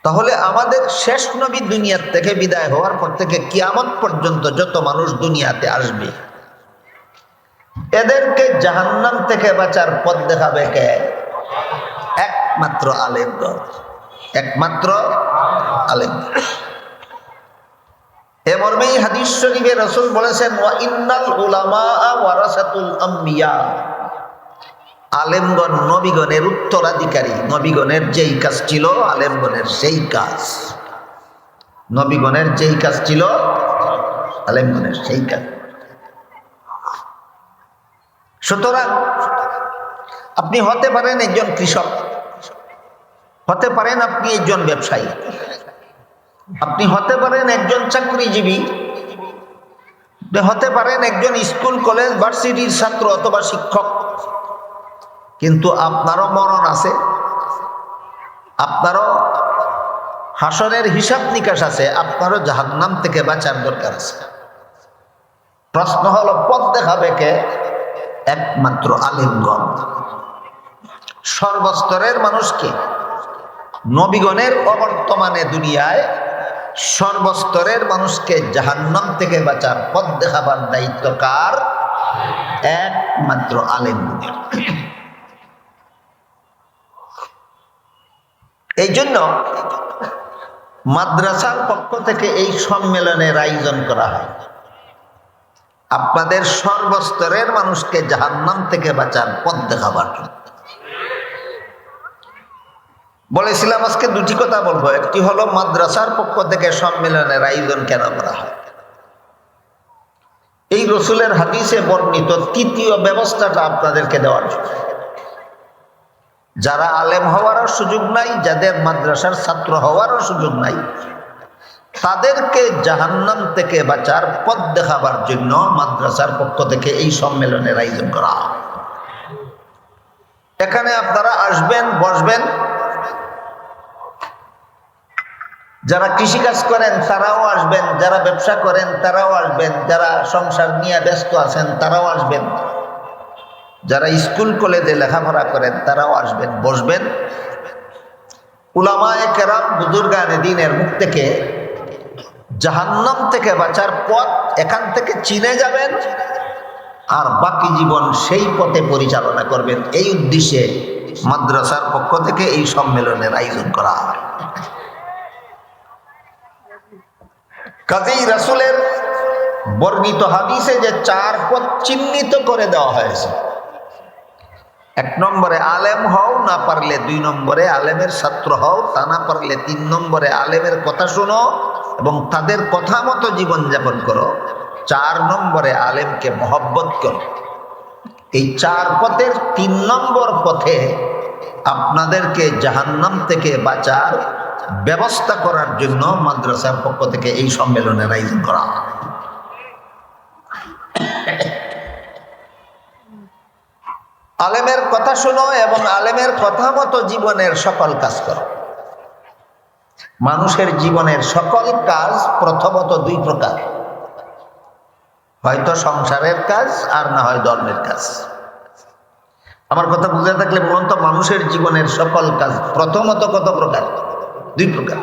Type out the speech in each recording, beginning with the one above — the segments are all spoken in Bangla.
তাহলে আমাদের শেষ নবী দুনিয়ার থেকে বিদায় হওয়ার পর থেকে কিয়ামত পর্যন্ত যত মানুষ দুনিয়াতে আসবে এদেরকে জাহান্নাম থেকে বাঁচার পথ দেখাবে কে? একমাত্র আলেমগণ, একমাত্র আলেমগণ। এ মর্মেই হাদিস শরীফে রাসূল বলেছেন, ওয়া ইন্নাল উলামা ওয়ারাসাতুল আম্বিয়া, আলেমগণ নবীগণের উত্তরাধিকারী। নবীগণের যেই কাজ ছিল আলেমগণের সেই কাজ, নবীগণের যেই কাজ ছিল আলেমগণের সেই কাজ। সুতরাং আপনি হতে পারেন একজন কৃষক, হতে পারেন আপনি একজন ব্যবসায়ী, আপনি হতে পারেন একজন চাকরিজীবী, হতে পারেন একজন স্কুল কলেজ ভার্সিটির ছাত্র অথবা শিক্ষক, কিন্তু আপনারও মরণ আছে, আপনারও হাসরের হিসাব নিকাশ আছে, আপনারও জাহান্নাম থেকে বাঁচার দরকার আছে। প্রশ্ন হলো পথ দেখাবে কে? একমাত্র আলেমগণ। সর্বস্তরের মানুষকে, নবীগণের অবর্তমানে দুনিয়ায় সর্বস্তরের মানুষকে জাহান্নাম থেকে বাঁচার পথ দেখাবার দায়িত্ব কার? একমাত্র আলেমগণের। এই জন্য মাদ্রাসার পক্ষ থেকে এই সম্মেলনের আয়োজন করা হয়, আপনাদের সর্বস্তরের মানুষকে জাহান্নাম থেকে বাঁচার পথ দেখাবার জন্য। বলেছিলাম আজকে দুটি কথা বলবো। একটি হলো মাদ্রাসার পক্ষ থেকে সম্মেলনের আয়োজন কেন করা হয়, এই রসুলের হাদিসে বর্ণিত তৃতীয় ব্যবস্থাটা আপনাদেরকে দেওয়ার জন্য। যারা আলেম হওয়ারও সুযোগ নাই, যাদের মাদ্রাসার ছাত্র হওয়ারও সুযোগ নাই, তাদেরকে জাহান্নাম থেকে বাঁচার পথ দেখাবার জন্য মাদ্রাসার পক্ষ থেকে এই সম্মেলনের আয়োজন করা হয়। এখানে আপনারা আসবেন, বসবেন, যারা কৃষিকাজ করেন তারাও আসবেন, যারা ব্যবসা করেন তারাও আসবেন, যারা সংসার নিয়ে ব্যস্ত আছেন তারাও আসবেন, যারা স্কুল কলেজে লেখাপড়া করেন তারাও আসবেন, বসবেন। উলামায়ে কেরাম বুজুর্গানে দ্বীনের মুখ থেকে জাহান্নাম থেকে বাঁচার পথ এখান থেকে চিনে যাবেন, আর বাকি জীবন সেই পথে পরিচালনা করবেন। এই উদ্দেশ্যে মাদ্রাসার পক্ষ থেকে এই সম্মেলনের আয়োজন করা হয়। কাজেই রাসূলের বর্ণিত হাদিসে যে চার পথ চিহ্নিত করে দেওয়া হয়েছে, এক নম্বরে আলেম হও, না পারলে দুই নম্বরে আলেমের ছাত্র হও, তা না পারলে তিন নম্বরে আলেমের কথা শোনো এবং তাদের কথা মতো জীবনযাপন করো, চার নম্বরে আলেমকে মহব্বত করো। এই চার পথের তিন নম্বর পথে আপনাদেরকে জাহান্নাম থেকে বাঁচার ব্যবস্থা করার জন্য মাদ্রাসার পক্ষ থেকে এই সম্মেলনের আয়োজন করা হয়। আলেমের কথা শোনো এবং আলেমের কথা মতো জীবনের সকল কাজ করো। মানুষের জীবনের সকল কাজ প্রথমত দুই প্রকার, হয়তো সংসারের কাজ আর না হয় ধর্মের কাজ। আমার কথা বুঝে থাকলে বলুন তো, মানুষের জীবনের সকল কাজ প্রথমত কত প্রকার? দুই প্রকার,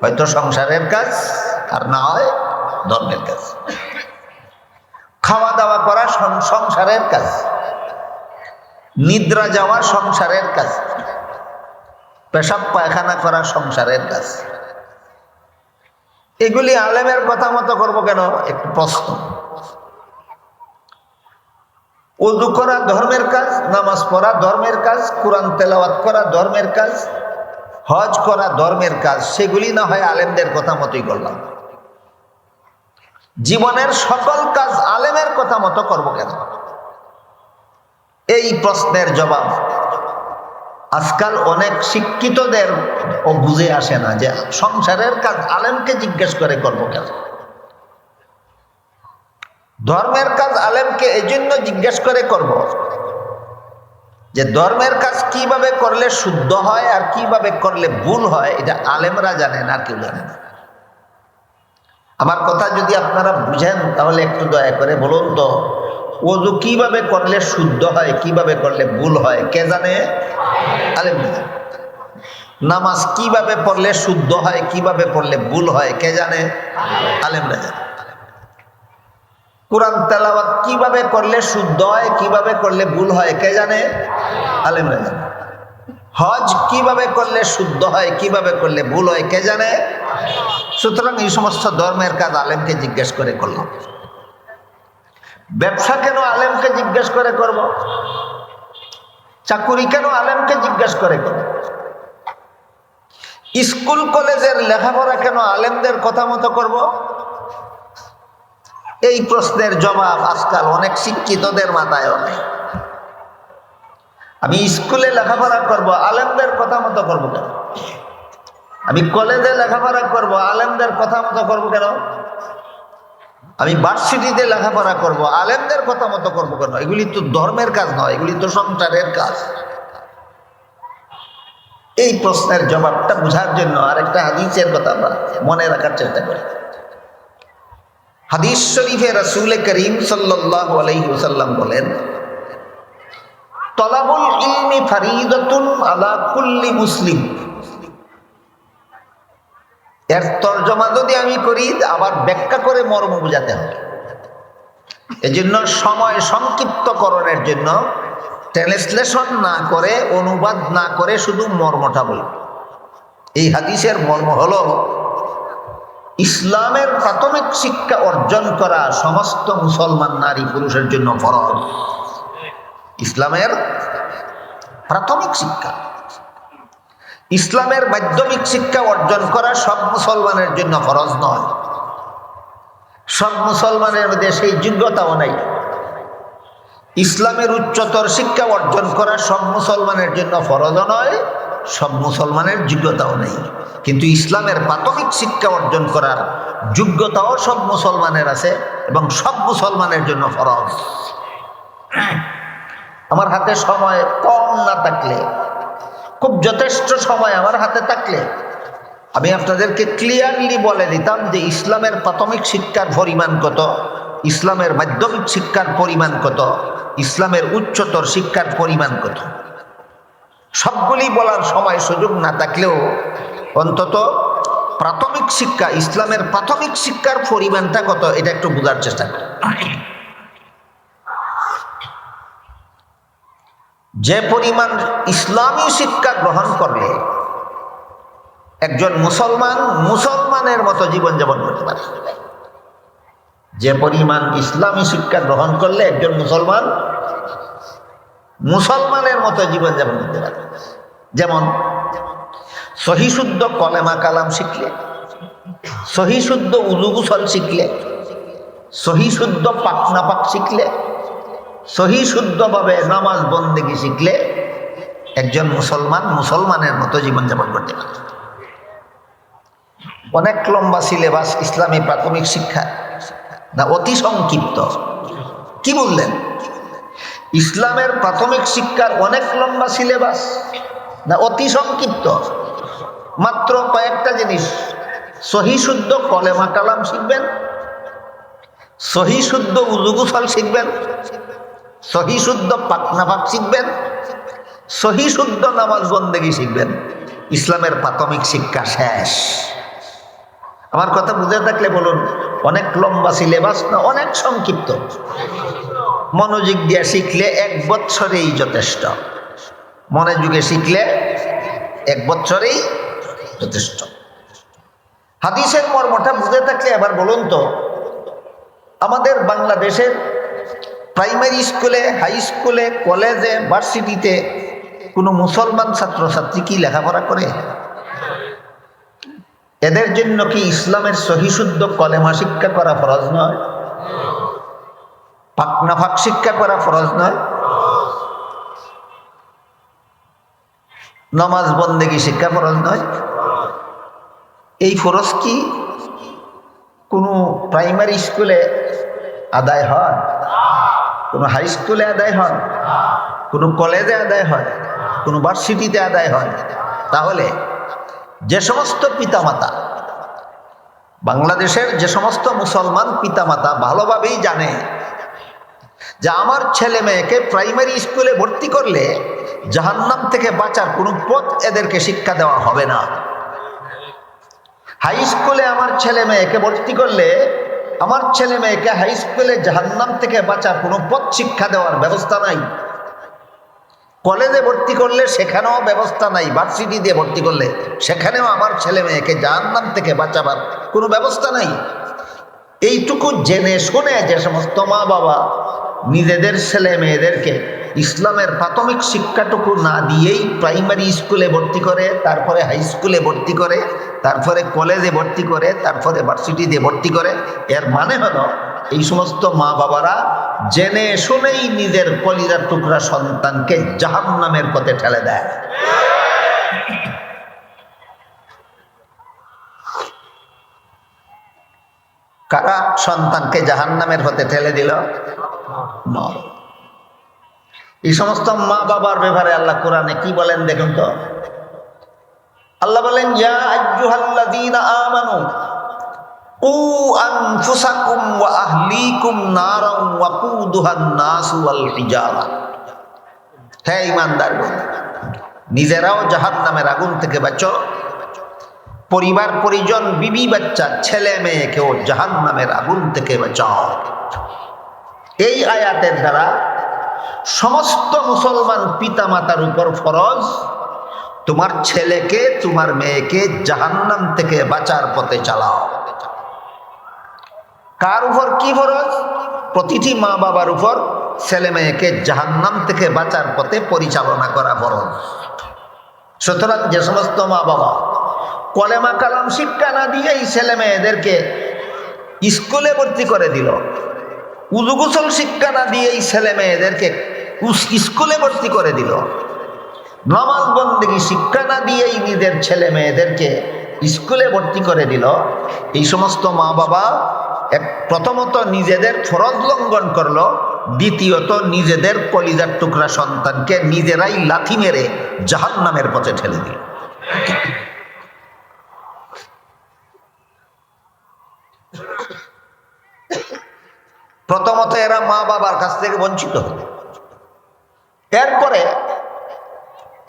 হয়তো সংসারের কাজ আর না হয় ধর্মের কাজ। খাওয়া দাওয়া করা সংসারের কাজ, নিদ্রা যাওয়া সংসারের কাজ, পেশাব পায়খানা করা সংসারের কাজ। এগুলি আলেমের কথা মতো করবো কেন? একটু প্রশ্ন। ওযু করা ধর্মের কাজ, নামাজ পড়া ধর্মের কাজ, কোরআন তেলাওয়াত করা ধর্মের কাজ, হজ করা ধর্মের কাজ, সেগুলি না হয় আলেমদের কথা মতোই করলাম। জীবনের সকল কাজ আলেমের কথা মতো করবো কেন? এই প্রশ্নের জবাব আজকাল অনেক শিক্ষিতদের ও বুঝে আসে না, যে সংসারের কাজ আলেমকে জিজ্ঞেস করে করবো কেন, ধর্মের কাজ আলেমকে এই জন্য জিজ্ঞেস করে করব যে ধর্মের কাজ কিভাবে করলে শুদ্ধ হয় আর কিভাবে করলে ভুল হয়, এটা আলেমরা জানেন, আর কেউ জানে না। আমার কথা যদি আপনারা বুঝেন তাহলে একটু দয়া করে বলুন তো, ওযু কিভাবে করলে শুদ্ধ হয়, কিভাবে করলে ভুল হয়, কে জানে? আলেম জানে। নামাজ কিভাবে পড়লে শুদ্ধ হয়, কিভাবে পড়লে ভুল হয় কে জানে? আলেমরা জানে। কোরআন তেলাওয়াত কিভাবে করলে শুদ্ধ হয়, কিভাবে করলে ভুল হয় কে জানে? আলেমরা জানে। হজ কিভাবে করলে শুদ্ধ হয়, কিভাবে করলে ভুল হয় কে জানে? সুতরাং এই সমস্ত ধর্মের কাজ আলেমকে জিজ্ঞেস করে করলাম। ব্যবসা কেন আলেমকে জিজ্ঞেস করে করব? চাকুরি কেন আলেমকে জিজ্ঞেস করে করব? স্কুল কলেজের লেখাপড়া কেন আলেমদের কথা মতো করব? এই প্রশ্নের জবাব আজকাল অনেক শিক্ষিতদের মাথায়ও নেই। আমি স্কুলে লেখাপড়া করব, আলেমদের কথা মতো করব কেন? আমি কলেজে লেখাপড়া করব, আলেমদের কথা মতো করব কেন? আমি ভার্সিটিতে লেখাপড়া করব, আলেমদের কথা মতো করব কেন? এগুলি তো ধর্মের কাজ নয়, এগুলি তো সংসারের কাজ। এই প্রশ্নের জবাবটা বোঝার জন্য আরেকটা হাদিসের কথা আমরা মনে রাখার চেষ্টা করি। হাদিস শরীফে রাসূল করিম সাল্লাল্লাহু আলাইহি ওয়াসাল্লাম বলেন, তলাবুল ইলমি ফারিদাতুন আলা কুল্লি মুসলিম। এর তরজমা যদি আমি করি আবার ব্যাখ্যা করে মর্ম বোঝাতে হবে। এজন্য সময় সংক্ষিপ্তকরণের জন্য ট্রান্সলেশন না করে, অনুবাদ না করে শুধু মর্মটা বলি। এই হাদিসের মর্ম হলো, ইসলামের প্রাথমিক শিক্ষা অর্জন করা সমস্ত মুসলমান নারী পুরুষের জন্য ফরজ। ইসলামের প্রাথমিক শিক্ষা, ইসলামের মাধ্যমিক শিক্ষা অর্জন করা সব মুসলমানের জন্য ফরজ নয়। সব মুসলমানের মধ্যে সেই যোগ্যতাও নাই। ইসলামের উচ্চতর শিক্ষা অর্জন করা সব মুসলমানের জন্য ফরজও নয়, সব মুসলমানের যোগ্যতাও নেই। কিন্তু ইসলামের প্রাথমিক শিক্ষা অর্জন করার যোগ্যতাও সব মুসলমানের আছে এবং সব মুসলমানের জন্য ফরজ। আমার হাতে সময় কম না থাকলে, খুব যথেষ্ট সময় আমার হাতে থাকলে আমি আপনাদেরকে ক্লিয়ারলি বলে দিতাম যে ইসলামের প্রাথমিক শিক্ষার পরিমাণ কত, ইসলামের মাধ্যমিক শিক্ষার পরিমাণ কত, ইসলামের উচ্চতর শিক্ষার পরিমাণ কত। সবগুলি বলার সময় সুযোগ না থাকলেও অন্তত প্রাথমিক শিক্ষা, ইসলামের প্রাথমিক শিক্ষার পরিমাণটা কত এটা একটু বোঝার চেষ্টা করি। যে পরিমাণ ইসলামী শিক্ষা গ্রহণ করলে একজন মুসলমান মুসলমানের মতো জীবনযাপন করতে পারে, যে পরিমাণ ইসলামী শিক্ষা গ্রহণ করলে একজন মুসলমান মুসলমানের মতো জীবনযাপন করতে পারে। যেমন সহি শুদ্ধ কলেমা কালাম শিখলে, সহি শুদ্ধ উযু গোসল শিখলে, সহি শুদ্ধ পাক নাপাক শিখলে, সহি শুদ্ধভাবে নামাজ বন্দেগী শিখলে একজন মুসলমান মুসলমানের মতো জীবনযাপন করতে পারে। অনেক লম্বা সিলেবাস ইসলামী প্রাথমিক শিক্ষা না অতি সংক্ষিপ্ত? কি বললেন? ইসলামের প্রাথমিক শিক্ষার অনেক লম্বা সিলেবাস না অতি সংক্ষিপ্ত? মাত্র কয়েকটা জিনিস, সহি শুদ্ধ কলেমা কালাম শিখবেন, সহি শুদ্ধ উযু গোসল শিখবেন, সহি শুদ্ধ পাক নাপাক শিখবেন, সহি শুদ্ধ নামাজ বন্দেগী শিখবেন। ইসলামের প্রাথমিক শিক্ষা শেষ। আমার কথা বুঝে থাকলে বলুন, অনেক লম্বা সিলেবাস না অনেক সংক্ষিপ্ত? মনোযোগ দিয়ে শিখলে 1 বছরেই যথেষ্ট। মনোযোগে শিখলে 1 বছরেই যথেষ্ট। হাদিসের মর্মটা বুঝে থাকলে এবার বলুন তো, আমাদের বাংলাদেশের প্রাইমারি স্কুলে, হাই স্কুলে, কলেজে, ভার্সিটিতে কোনো মুসলমান ছাত্রছাত্রী কি লেখাপড়া করে? এদের জন্য কি ইসলামের সহি শুদ্ধ কলেমা শিক্ষা করা ফরজ নয়? পাক নাপাক শিক্ষা করা ফরজ নয়? নামাজ বন্দেগী শিক্ষা ফরজ নয়? এই ফরজ কি কোনো প্রাইমারি স্কুলে আদায় হয়? কোনো হাই স্কুলে আদায় হয়? কোনো কলেজে আদায় হয়? কোনো ভার্সিটিতে আদায় হয়? তাহলে যে সমস্ত পিতামাতা, বাংলাদেশের যে সমস্ত মুসলমান পিতামাতা ভালোভাবেই জানে যে আমার ছেলে মেয়েকে প্রাইমারি স্কুলে ভর্তি করলে জাহান্নাম থেকে বাঁচার কোনো পথ এদেরকে শিক্ষা দেওয়া হবে না। হাই স্কুলে আমার ছেলে মেয়েকে ভর্তি করলে আমার ছেলে মেয়েকে হাই স্কুলে জাহান্নাম থেকে বাঁচার কোনো পথ শিক্ষা দেওয়ার ব্যবস্থা নাই। কলেজে ভর্তি করলে সেখানেও ব্যবস্থা নাই। ভার্সিটি দিয়ে ভর্তি করলে সেখানেও আমার ছেলে মেয়েকে জাহান্নাম থেকে বাঁচাবার কোনো ব্যবস্থা নাই। এইটুকু জেনে শুনে যে সমস্ত মা বাবা নিজেদের ছেলে মেয়েদেরকে ইসলামের প্রাথমিক শিক্ষাটুকু না দিয়েই প্রাইমারি স্কুলে ভর্তি করে, তারপরে হাই স্কুলে ভর্তি করে, তারপরে কলেজে ভর্তি করে, তারপরে ভার্সিটিতে ভর্তি করে, এর মানে হলো এই সমস্ত মা বাবারা জেনে শুনেই নিজের কলিজার টুকরা সন্তানকে জাহান্নামের পথে ঠেলে দেয়। কারা সন্তানকে জাহান্নামের পথে ঠেলে দিল? মা। এই সমস্ত মা বাবার ব্যাপারে আল্লাহ কোরআনে কি বলেন দেখুন তো। আল্লাহ বলেন, ইয়া আইয়ুহাল্লাযীনা আমানু উ আনফুসাকুম ওয়া আহলিকুম নারান ওয়াকুদুহান নাসু ওয়াল হিজারা। হে ঈমানদারগণ, নিজেরাও জাহান্নামের আগুন থেকে বাঁচো, পরিবার পরিজন বিবি বাচ্চা ছেলে মেয়েকেও জাহান্নামের আগুন থেকে বাঁচাও। এই আয়াতের দ্বারা সমস্ত মুসলমান পিতা মাতার উপর ফরজ তোমার ছেলেকে তোমার মেয়েকে জাহান্নাম থেকে বাঁচার পথে চালাও। কার উপর কি ফরজ? প্রতিটি মা বাবার উপর ছেলে মেয়েকে জাহান্নাম থেকে বাঁচার পথে পরিচালনা করা ফরজ। সুতরাং যে সমস্ত মা বাবা কলেমা কালাম শিক্ষা না দিয়েই ছেলে মেয়েদেরকে স্কুলে ভর্তি করে দিল, উযু গোসল শিক্ষা না দিয়েই ছেলে মেয়েদেরকে স্কুলে ভর্তি করে দিল, নামাজ বন্দেগী শিক্ষা না দিয়েই নিজের ছেলে মেয়েদেরকে স্কুলে ভর্তি করে দিল, এই সমস্ত মা বাবা প্রথমত নিজেদের ফরজ লঙ্ঘন করলো, দ্বিতীয়ত নিজেদের কলিজার টুকরা সন্তানকে নিজেরাই লাথি মেরে জাহান্নামের পথে ঠেলে দিল। প্রথমত এরা মা বাবার কাছ থেকে বঞ্চিত হবে। এরপরে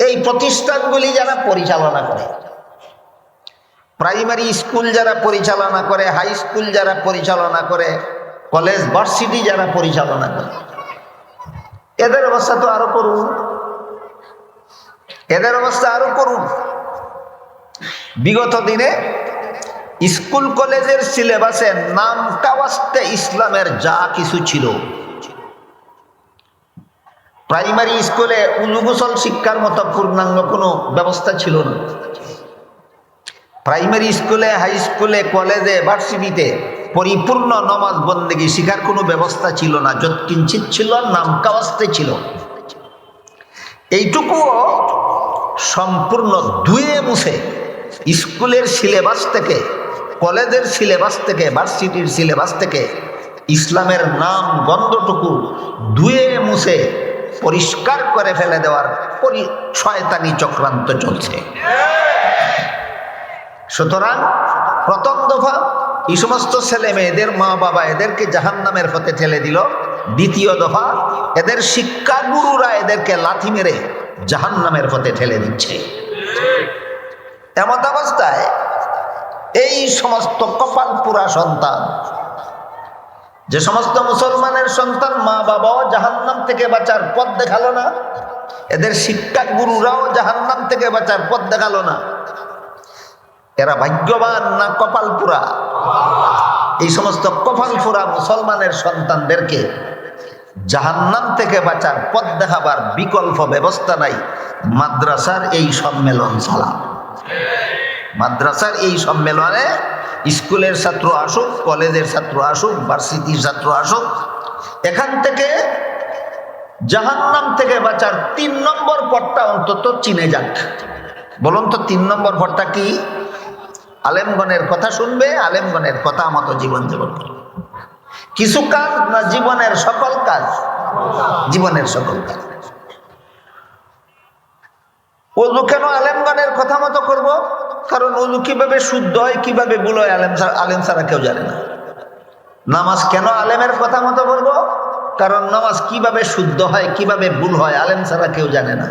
এই প্রতিষ্ঠানগুলি যারা পরিচালনা করে, প্রাইমারি স্কুল যারা পরিচালনা করে, হাই স্কুল যারা পরিচালনা করে, কলেজ ভার্সিটি যারা পরিচালনা করে, এদের অবস্থা তো আরো করুন, এদের অবস্থা আরো করুন। বিগত দিনে স্কুল কলেজের সিলেবাসে নাম কাওয়াস্তে ইসলামের যা কিছু ছিল, প্রাইমারি স্কুলে উযু গোসল শিক্ষার মতো পূর্ণাঙ্গ কোনো ব্যবস্থা ছিল না। প্রাইমারি স্কুলে, হাই স্কুলে, কলেজে, ভার্সিটিতে পরিপূর্ণ নামাজ বন্দেগী শিখার কোনো ব্যবস্থা ছিল না। যৎকিঞ্চিৎ ছিল, নাম কাওয়াস্তে ছিল। এইটুকুও সম্পূর্ণ ধুয়ে মুছে স্কুলের সিলেবাস থেকে, কলেজের সিলেবাস থেকে, ভার্সিটির সিলেবাস থেকে ইসলামের নাম গন্ধটুকু ধুয়ে মুছে পরিষ্কার করে ফেলে দেওয়ার শয়তানি চক্রান্ত চলছে। সুতরাং প্রথম দফা এই সমস্ত ছেলে মেয়েদের মা বাবা এদেরকে জাহান্নামের পথে ঠেলে দিল। দ্বিতীয় দফা এদের শিক্ষাগুরুরা এদেরকে লাথি মেরে জাহান্নামের পথে ঠেলে দিচ্ছে। এমত অবস্থায় এই সমস্ত কপাল পুরা সন্তান, যে সমস্ত মুসলমানের সন্তান মা বাবাও জাহান্নাম থেকে বাঁচার পথ দেখালো না, এদের শিক্ষাগুরুরাও জাহান্নাম থেকে বাঁচার পথ দেখালো না, এরা ভাগ্যবান না কপাল পুরা? এই সমস্ত কপাল পুরা মুসলমানের সন্তানদেরকে জাহান্নাম থেকে বাঁচার পথ দেখাবার বিকল্প ব্যবস্থা নাই। মাদ্রাসার এই সম্মেলন চালান। মাদ্রাসার এই সম্মেলনে স্কুলের ছাত্র আসুক, কলেজের ছাত্র আসুক, ভার্সিটির ছাত্র আসুক, এখান থেকে জাহান্নাম থেকে বাঁচার 3 নম্বর পথটা অন্তত চিনে যাক। বলুন তো 3 নম্বর পথটা কি? আলেমগণের কথা শুনবে, আলেমগণের কথা মতো জীবন যাপন করবে। কিছু কাজ না, জীবনের সকল কাজ, জীবনের সকল কাজ। ওযু কেন আলেমগণের কথা মতো করব? কারণ ওযু কিভাবে শুদ্ধ হয়, কিভাবে ভুল হয় আলেম ছাড়া কেউ জানে না। নামাজ কেন আলেমের কথা মতো করব? কারণ নামাজ কিভাবে শুদ্ধ হয়, কিভাবে ভুল হয় আলেম ছাড়া কেউ জানে না।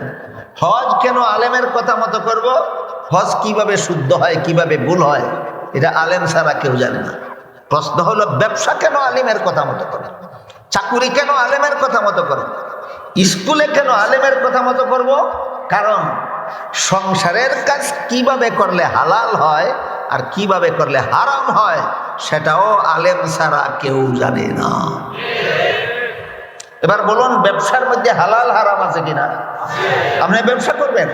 হজ কেন আলেমের কথা মতো করব? হজ কিভাবে শুদ্ধ হয়, কিভাবে ভুল হয়, এটা আলেম ছাড়া কেউ জানে না। প্রশ্ন হলো, ব্যবসা কেন আলেমের কথা মতো করব? চাকুরি কেন আলেমের কথা মতো করব? স্কুলে কেন আলেমের কথা মতো করব? কারণ সংসারের কাজ কিভাবে করলে হালাল হয় আর কিভাবে করলে হারাম হয়, সেটাও আলেম ছাড়া কেউ জানে না। এবার বলুন, ব্যবসার মধ্যে হালাল হারাম আছে কিনা? আপনি ব্যবসা করবেন,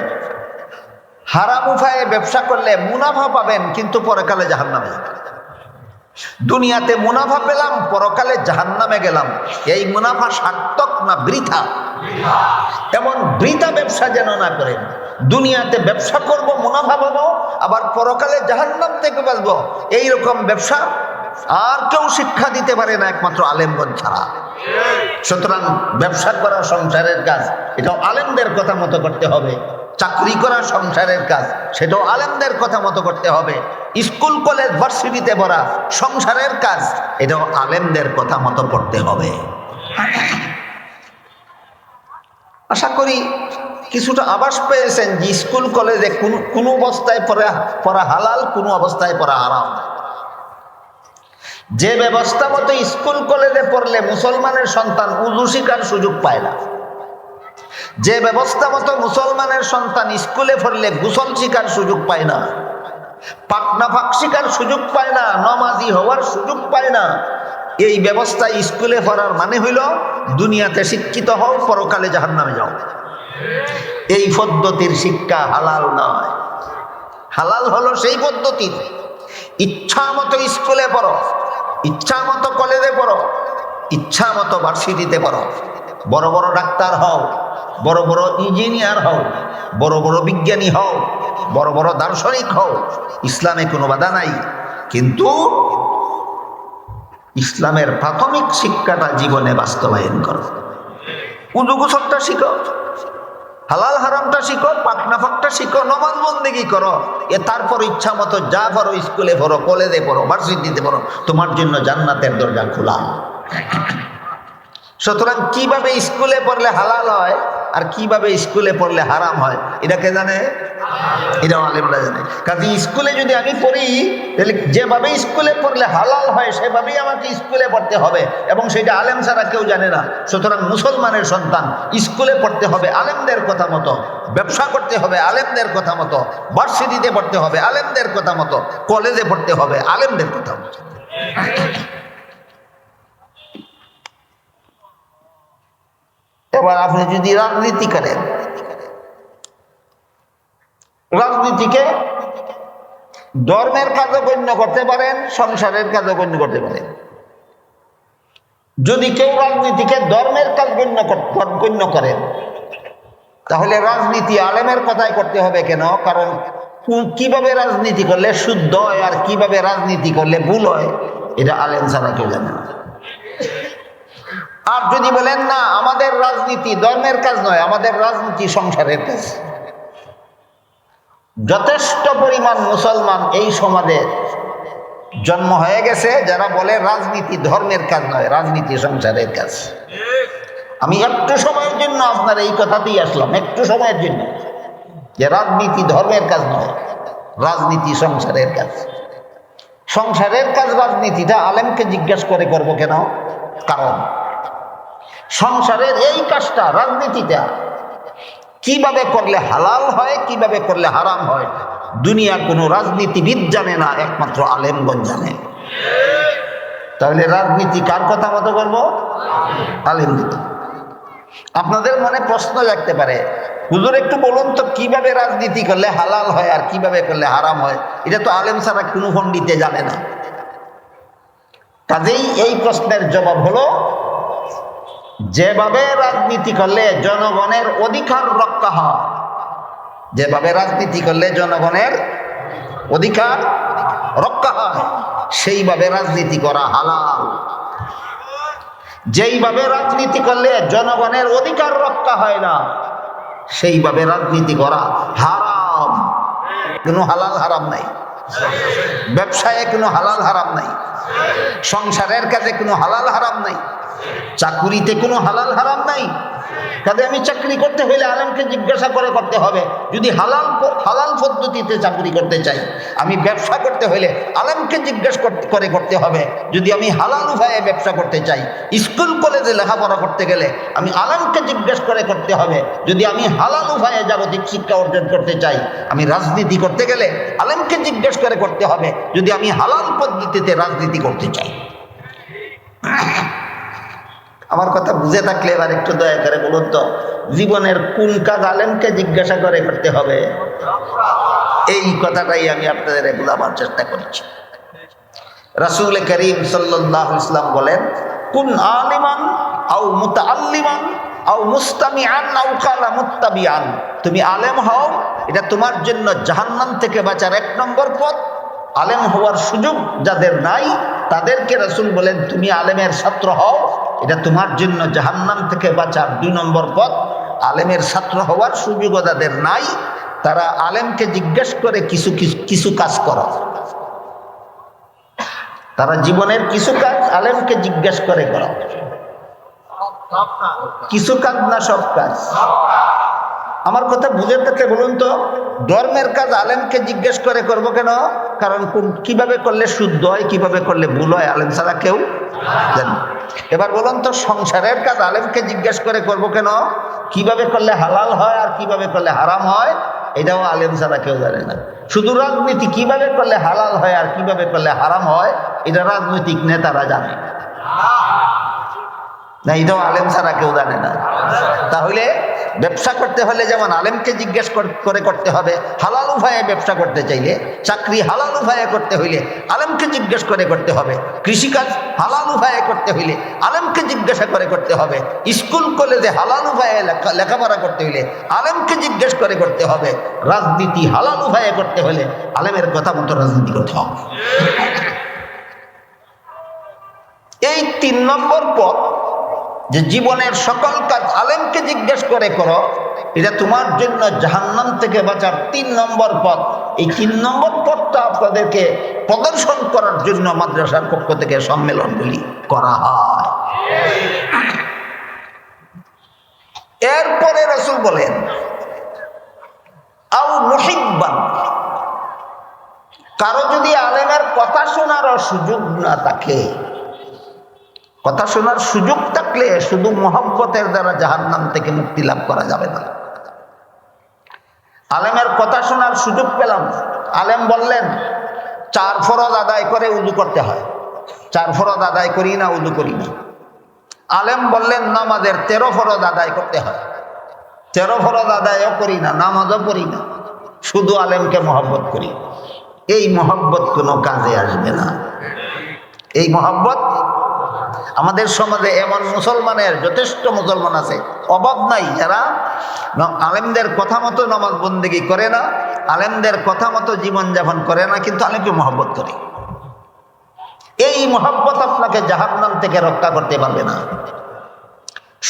হারাম উপায়ে ব্যবসা করলে মুনাফা পাবেন, কিন্তু পরকালে জাহান্নামে যাবেন। দুনিয়াতে মুনাফা পেলাম, পরকালে জাহান্নামে গেলাম। এই মুনাফা সার্থক না বৃথা? এমন বৃথা ব্যবসা যেন না করেন। দুনিয়াতে ব্যবসা করব, মুনাফা পাবো, আবার পরকালে জাহান্নাম থেকে বাঁচবো, এইরকম ব্যবসা আর কেউ শিক্ষা দিতে পারে না, একমাত্র আলেমগণ ছাড়া। সুতরাং ব্যবসা করা সংসারের কাজ, এটাও আলেমদের কথা মতো করতে হবে। চাকরি করা সংসারের কাজ, সেটাও আলেমদের কথা মতো করতে হবে। স্কুল কলেজ ভার্সিটিতে পড়া সংসারের কাজ, এটাও আলেমদের কথা মতো করতে হবে। আশা করি কিছুটা আভাস পেয়েছেন যে স্কুল কলেজে কোন অবস্থায় পড়া হালাল, কোন অবস্থায় পড়া হারাম। যে ব্যবস্থা মতো স্কুল কলেজে পড়লে মুসলমানের সন্তান উযু শিখার সুযোগ পায় না, যে ব্যবস্থা মতো মুসলমানের সন্তান স্কুলে পড়লে গোসল শিখার সুযোগ পায় না, পাকনাফাক শিখার সুযোগ পায় না, নমাজি হওয়ার সুযোগ পায় না, এই ব্যবস্থা স্কুলে পড়ার মানে হইল দুনিয়াতে শিক্ষিত হও, পরকালে জাহান্নামে যাও। এই পদ্ধতির শিক্ষা হালাল নয়। হালাল হলো সেই পদ্ধতির ইচ্ছা মতো স্কুলে পড়ো, ইচ্ছা মতো কলেজে পড়ো, ইচ্ছা মতো ভার্সিটিতে পড়ো, বড় বড় ডাক্তার হও, বড় বড় ইঞ্জিনিয়ার হও, বড় বড় বিজ্ঞানী হও, বড় বড় দার্শনিক হও, ইসলামে কোনো বাধা নাই। কিন্তু ইসলামের প্রাথমিক শিক্ষাটা জীবনে বাস্তবায়ন করো। উযু গোসলটা শিখো, হালাল হারামটা শিখো, পাকনাফাকটা শিখো, নমাজ বন্দেগী করো। তারপর ইচ্ছা মতো যা পড়ো, স্কুলে পড়ো, কলেজে পড়ো, ভার্সিটিতে পড়ো, তোমার জন্য জান্নাতের দরজা খোলা। সুতরাং কিভাবে স্কুলে পড়লে হালাল হয় আর কিভাবে স্কুলে পড়লে হারাম হয়, এটা কে জানে? এটাও আলেমরা জানে। কাজে স্কুলে যদি আমি পড়ি, তাহলে যেভাবে স্কুলে পড়লে হালাল হয় সেভাবেই আমাকে স্কুলে পড়তে হবে, এবং সেটা আলেম ছাড়া কেউ জানে না। সুতরাং মুসলমানের সন্তান স্কুলে পড়তে হবে আলেমদের কথা মতো, ব্যবসা করতে হবে আলেমদের কথা মতো, ভার্সিটিতে পড়তে হবে আলেমদের কথা মতো, কলেজে পড়তে হবে আলেমদের কথা মতো। এবার আপনি যদি রাজনীতি করেন, রাজনীতিকে ধর্মের কাজও গণ্য করতে পারেন, সংসারের কাজও গণ্য করতে পারেন। যদি কেউ রাজনীতিকে ধর্মের কাজ গণ্য করেন, তাহলে রাজনীতি আলেমের কথাই করতে হবে কেন? কারণ কিভাবে রাজনীতি করলে শুদ্ধ হয় আর কিভাবে রাজনীতি করলে ভুল হয়, এটা আলেম ছাড়া কেউ জানে না। আর যদি বলেন না, আমাদের রাজনীতি ধর্মের কাজ নয়, আমাদের রাজনীতি সংসারের কাজ, যথেষ্ট পরিমাণ মুসলমান এই সমাজে জন্ম হয়ে গেছে যারা বলে রাজনীতি ধর্মের কাজ নয়, রাজনীতি সংসারের কাজ। আমি একটু সময়ের জন্য আপনার এই কথাতেই আসলাম, একটু সময়ের জন্য, যে রাজনীতি ধর্মের কাজ নয়, রাজনীতি সংসারের কাজ। সংসারের কাজ রাজনীতিটা আলেমকে জিজ্ঞাসা করে করবো কেন? কারণ সংসারের এই কাজটা, রাজনীতিটা কিভাবে করলে হালাল হয়, কিভাবে করলে হারাম হয়, দুনিয়ার কোনো রাজনীতিবিদ জানে না, একমাত্র আলেমগণ জানে। তাহলে রাজনীতি কার কথা মতো করবো? আলেমদের। আপনাদের মনে প্রশ্ন জাগতে পারে, হুজুর একটু বলুন তো, কিভাবে রাজনীতি করলে হালাল হয় আর কিভাবে করলে হারাম হয়? এটা তো আলেম ছাড়া কোনো পণ্ডিতে জানে না। কাজেই এই প্রশ্নের জবাব হলো, যেভাবে রাজনীতি করলে জনগণের অধিকার রক্ষা হয়, যেভাবে রাজনীতি করলে জনগণের অধিকার রক্ষা হয়, সেইভাবে রাজনীতি করা হালাল। যেইভাবে রাজনীতি করলে জনগণের অধিকার রক্ষা হয় না, সেইভাবে রাজনীতি করা হারাম। কোনো হালাল হারাম নাই, ব্যবসায় কোনো হালাল হারাম নাই, সংসারের কাজে কোনো হালাল হারাম নাই, চাকুরিতে কোনো হালাল হারাম নাই, কাজে আমি চাকরি করতে হইলে আলেমকে জিজ্ঞাসা করে করতে হবে। যদি হালাল পদ্ধতিতে চাকরি করতে চাই, আমি ব্যবসা করতে হইলে আলেমকে জিজ্ঞেস করে করতে হবে। যদি আমি হালাল উপায়ে ব্যবসা করতে চাই, স্কুল কলেজে লেখাপড়া করতে গেলে আমি আলেমকে জিজ্ঞেস করে করতে হবে। যদি আমি হালাল উপায়ে জাগতিক শিক্ষা অর্জন করতে চাই, আমি রাজনীতি করতে গেলে আলেমকে জিজ্ঞেস করে করতে হবে। যদি আমি হালাল পদ্ধতিতে রাজনীতি করতে চাই। আমার কথা বুঝে থাকলে এবার একটু দয়া করে বলুন তো, জীবনের কোন কাজ আলেমকে জিজ্ঞাসা করে করতে হবে? এই কথাটাই আমি আপনাদের বোঝাবার চেষ্টা করছি। রাসূল করিম সাল্লাল্লাহু আলাইহি ওয়াসাল্লাম বলেন, কুন আলিমান আও মুতাআল্লিমান আও মুস্তামিআন আও কালা মুত্তাবিআন। তুমি আলেম হও, এটা তোমার জন্য জাহান্নাম থেকে বাঁচার 1 নম্বর পথ। আলেম হওয়ার সুযোগ যাদের নাই, তাদেরকে রাসূল বলেন তুমি আলেমের ছাত্র হও, এটা তোমার জন্য জাহান্নাম থেকে বাঁচার 2 নম্বর পথ। আলেমের ছাত্র হওয়ার সুযোগও যাদের নাই, তারা আলেমকে জিজ্ঞেস করে কিছু কাজ করো। তারা জীবনের কিছু কাজ আলেমকে জিজ্ঞেস করে করো। কিছু কাজ না সব কাজ? আমার কথা বুঝে থাকলে বলুন তো, ধর্মের কাজ আলেমকে জিজ্ঞেস করে করব কেন? কারণ কিভাবে করলে শুদ্ধ হয়, কিভাবে করলে ভুল হয়, আলেম ছাড়া কেউ জানে। এবার বলুন তো, সংসারের কাজ আলেমকে জিজ্ঞেস করে করব কেন? কিভাবে করলে হালাল হয় আর কিভাবে করলে হারাম হয়, এটাও আলেম ছাড়া কেউ জানে না। শুধু রাজনীতি কিভাবে করলে হালাল হয় আর কিভাবে করলে হারাম হয়, এটা রাজনৈতিক নেতারা জানে না, এটাও আলেম ছাড়া কেউ জানে না। তাহলে ব্যবসা করতে হলে যেমন আলেমকে জিজ্ঞেস করে করতে হবে, হালাল উপায়ে ব্যবসা করতে চাইলে, চাকরি হালাল উপায়ে করতে হইলে আলেমকে জিজ্ঞেস করে করতে হবে, কৃষিকাজ হালাল উপায়ে করতে হইলে আলেমকে জিজ্ঞাসা করে করতে হবে, স্কুল কলেজে হালাল উপায়ে লেখাপড়া করতে হইলে আলেমকে জিজ্ঞেস করে করতে হবে, রাজনীতি হালাল উপায়ে করতে হলে আলেমের কথা মতো রাজনীতি করতে হবে। এই 3 নম্বর পথ, যে জীবনের সকল কাজ আলেমকে জিজ্ঞেস করে করো, এটা তোমার জন্য জাহান্নাম থেকে বাঁচার 3 নম্বর পথ। এই 3 নম্বর পথটা আপনাদেরকে প্রদর্শন করার জন্য মাদ্রাসার পক্ষ থেকে সম্মেলনগুলি করা হয়। এরপরে রাসূল বলেন, আও মুহিব্বান, কারো যদি আলেমের কথা শোনারও সুযোগ না থাকে, কথা শোনার সুযোগ থাকলে শুধু মহব্বতের দ্বারা জাহান্নাম থেকে মুক্তি লাভ করা যাবে না। আলেমের কথা শোনার সুযোগ পেলাম, আলেম বললেন 4 ফরজ আদায় করে উযু করতে হয়, 4 ফরজ আদায় করি না, উযু করি না। আলেম বললেন নামাজের 13 ফরজ আদায় করতে হয়, 13 ফরজ আদায়ও করি না, নামাজও পড়ি না, শুধু আলেমকে মহব্বত করি। এই মহব্বত কোনো কাজে আসবে না। এই মহব্বত আমাদের সমাজে এমন মুসলমানের যথেষ্ট মুসলমান আছে, অভাব নাই, যারা আলেমদের কথা মতো নামাজ বন্দেগী করে না, আলেমদের কথা মতো জীবনযাপন করে না, কিন্তু আলেমকে মহব্বত করে। এই মহব্বত আপনাকে জাহান্নাম থেকে রক্ষা করতে পারবে না।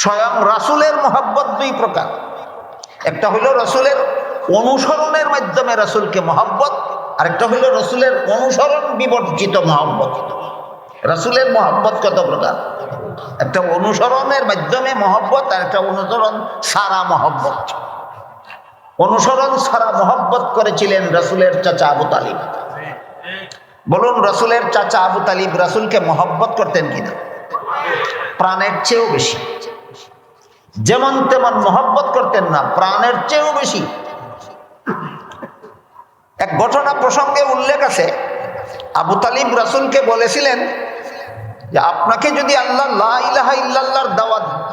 স্বয়ং রাসূলের মহব্বত 2 প্রকার। একটা হলো রাসূলের অনুসরণের মাধ্যমে রাসূলকে মহব্বত, আর একটা হলো রাসূলের অনুসরণ বিবর্জিত মহব্বত। রাসূলের মহব্বত কত প্রকার? একটা অনুসরণের মাধ্যমে মহব্বত, আর একটা অনুসরণ ছাড়া মহব্বত। অনুসরণ ছাড়া মহব্বত করেছিলেন রাসূলের চাচা আবু তালিব। বলুন, রাসূলের চাচা আবু তালিব রাসূলকে মহব্বত করতেন কিনা? প্রাণের চেয়েও বেশি। যেমন তেমন মহব্বত করতেন না, প্রাণের চেয়েও বেশি। এক ঘটনা প্রসঙ্গে উল্লেখ আছে, আবু তালিব রাসূলকে বলেছিলেন যে আপনাকে যদি আল্লাহ লা ইলাহা ইল্লাল্লাহর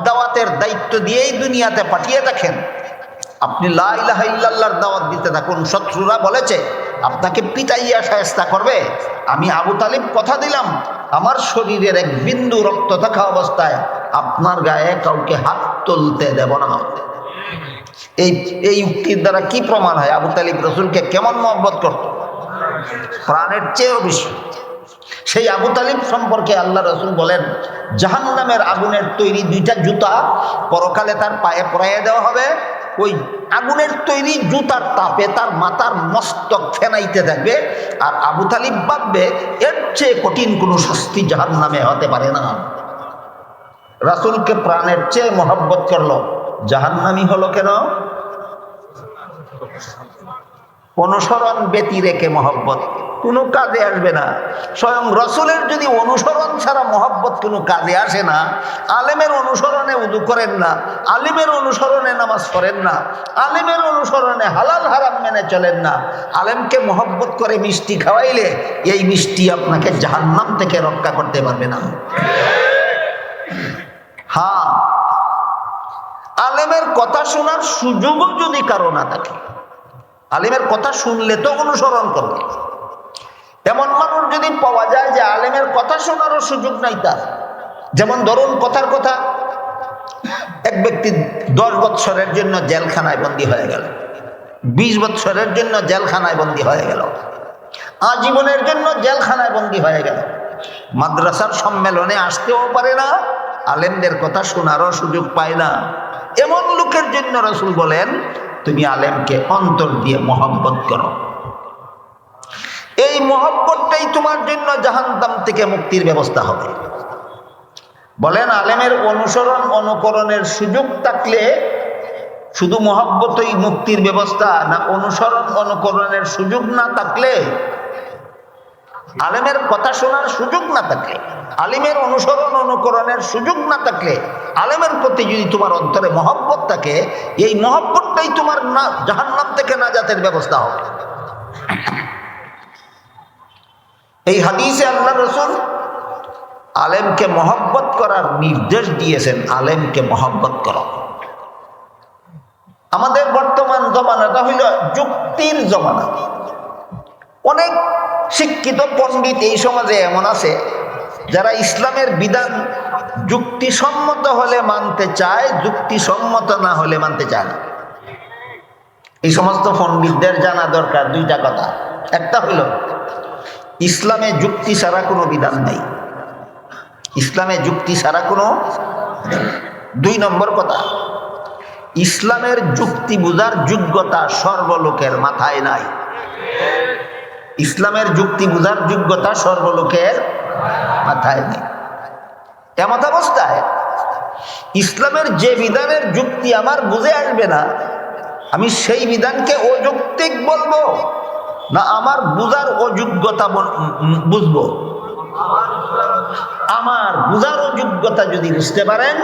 দাওয়াতের দায়িত্ব দিয়েই দুনিয়াতে পাঠিয়ে রাখেন, আপনি লা ইলাহা ইল্লাল্লাহর দাওয়াত দিতে থাকুন। শত্রুরা বলেছে আপনাকে পিটাইয়া শায়েস্তা করবে, আমি আবু তালিব কথা দিলাম আমার শরীরের 1 বিন্দু রক্ত থাকা অবস্থায় আপনার গায়ে কাউকে হাত তুলতে দেব না। এই উক্তির দ্বারা কি প্রমাণ হয় আবু তালিব রাসূলকে কেমন মহব্বত করত? প্রাণের চেয়েও বেশি। সেই আবু তালিব সম্পর্কে আল্লাহ রাসূল বলেন, জাহান্নামের আগুনের তৈরি 2টা জুতা পরকালে তার পায়ে পরাইয়া দেওয়া হবে। ওই আগুনের তৈরি জুতার তাপে তার মাথার মস্তক ফেনাইতে থাকবে, আর আবু তালিব ভাববে এর চেয়ে কঠিন কোনো শাস্তি জাহান্নামে হতে পারে না। রাসূলকে প্রাণের চেয়ে মহব্বত করলো জাহান্নামী হলো কেন? অনুসরণ ব্যতি রেখে মহব্বত কোনো কাজে আসবে না। স্বয়ং রসুলের যদি অনুসরণ ছাড়া মহব্বত কোনো কাজে আসে না, আলেমের অনুসরণে উদু করেন না, আলিমের অনুসরণে নামাজ পড়েন না, আলিমের অনুসরণে হালাল হারাম মেনে চলেন না, আলেমকে মহব্বত করে মিষ্টি খাওয়াইলে এই মিষ্টি আপনাকে জাহান্নাম থেকে রক্ষা করতে পারবে না। হ্যাঁ, আলেমের কথা শোনার সুযোগও যদি কারো না থাকে, আলেমের কথা শুনলে তো অনুসরণ করবে। এমন মানুষ যদি পাওয়া যায় যে আলেমের কথা শোনারও সুযোগ নাই তার, যেমন ধরুন কথার কথা এক ব্যক্তি 10 বৎসরের জন্য জেলখানায় বন্দী হয়ে গেল, 20 বৎসরের জন্য জেলখানায় বন্দী হয়ে গেল, আজীবনের জন্য জেলখানায় বন্দী হয়ে গেল, মাদ্রাসার সম্মেলনে আসতেও পারে না, আলেমদের কথা শোনারও সুযোগ পায় না। এমন লোকের জন্য রাসূল বলেন, তুমি আলেমকে অন্তর দিয়ে মহব্বত করো, এই মহব্বতটাই তোমার জন্য জাহান্নাম থেকে মুক্তির ব্যবস্থা হবে। বলেন, আলেমের অনুসরণ অনুকরণের সুযোগ থাকলে শুধু মহব্বতই মুক্তির ব্যবস্থা, না অনুসরণ অনুকরণের সুযোগ না থাকলে, আলেমের কথা শোনার সুযোগ না থাকলে, আলিমের অনুসরণ অনুকরণের সুযোগ না থাকলে, আলেমের প্রতি যদি তোমার অন্তরে মহব্বত থাকে, এই মহব্বতটাই তোমার জাহান্নাম থেকে নাজাতের ব্যবস্থা হবে। এই হাদিসে আল্লাহ রাসূল আলেমকে মহব্বত করার নির্দেশ দিয়েছেন, আলেমকে মহব্বত করো। আমাদের বর্তমান জমানাটা হইল যুক্তির জমানা। অনেক শিক্ষিত পণ্ডিত এই সমাজে এমন আছে যারা ইসলামের বিধান যুক্তিসম্মত হলে মানতে চায়, যুক্তিসম্মত না হলে মানতে চায় না। এই সমস্ত পণ্ডিতদের জানা দরকার দুইটা কথা। একটা হইল, ইসলামে যুক্তি ছাড়া কোনো বিধান নেই, ইসলামে যুক্তি ছাড়া কোনো। 2 নম্বর কথা, ইসলামের যুক্তি বোঝার যোগ্যতা সর্বলোকের মাথায় নাই। ইসলামের যুক্তি বোঝার যোগ্যতা সর্বলোকের মাথায় নেই। এমত অবস্থায় ইসলামের যে বিধানের যুক্তি আমার বুঝে আসবে না, আমি সেই বিধানকে অযৌক্তিক বলবো না আমার বুঝার অযোগ্যতা বুঝবো? আমার বুঝার অযোগ্যতা যদি বুঝতে পারেন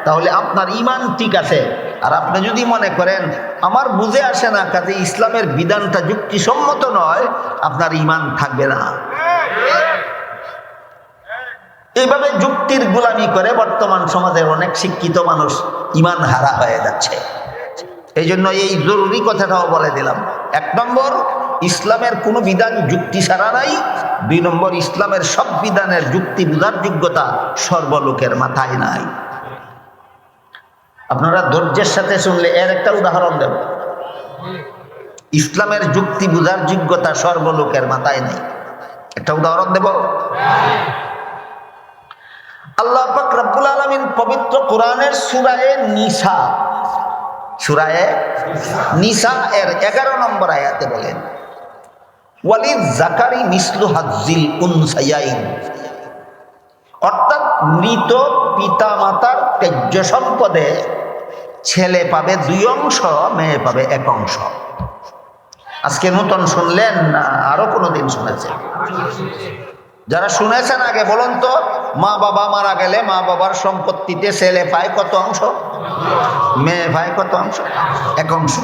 তাহলে আপনার ঈমান ঠিক আছে। আর আপনি যদি মনে করেন আমার বুঝে আসে না, কাজে ইসলামের বিধানটা যুক্তিসম্মত নয়, আপনার ঈমান থাকবে না। এইভাবে যুক্তির গোলামি করে বর্তমান সমাজের অনেক শিক্ষিত মানুষ ঈমান হারা হয়ে যাচ্ছে। এই জন্য এই জরুরি কথাটাও বলে দিলাম। 1 নম্বর, ইসলামের কোনো বিধান যুক্তি ছাড়া নাই। 2 নম্বর, ইসলামের সব বিধানের যুক্তি বোঝার যোগ্যতা সর্বলোকের মাথায় নাই। আপনারা ধৈর্যের সাথে শুনলে এর একটা উদাহরণ দেব। ইসলামের যুক্তি বোঝার যোগ্যতা সর্বলোকের মাথায় নেই, একটা উদাহরণ দেব। আল্লাহ পাক রব্বুল আলামিন পবিত্র কোরআনের সূরা নিসা, সূরা নিসা এর 11 নম্বর আয়াতে বলেন, ওয়ালিদ যাকারি মিসলু হাজ্জিল উনসায়াইন, অর্থাৎ মৃত পিতা মাতার ত্যায্য সম্পদে ছেলে পাবে 2 অংশ, মেয়ে পাবে 1 অংশ। আজকে নতুন শুনলেন না আরো কোনোদিন শুনেছেন? যারা শুনেছেন আগে বলুন তো, মা বাবা মারা গেলে মা বাবার সম্পত্তিতে ছেলে পায় কত অংশ, মেয়ে পায় কত অংশ? 1 অংশ।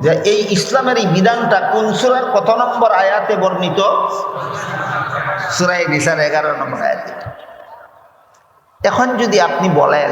যে এই ইসলামের এই বিধানটা কোন সূরার কত নম্বর আয়াতে বর্ণিত? সূরা নিসার 11 নম্বর আয়াতে। এখন যদি আপনি বলেন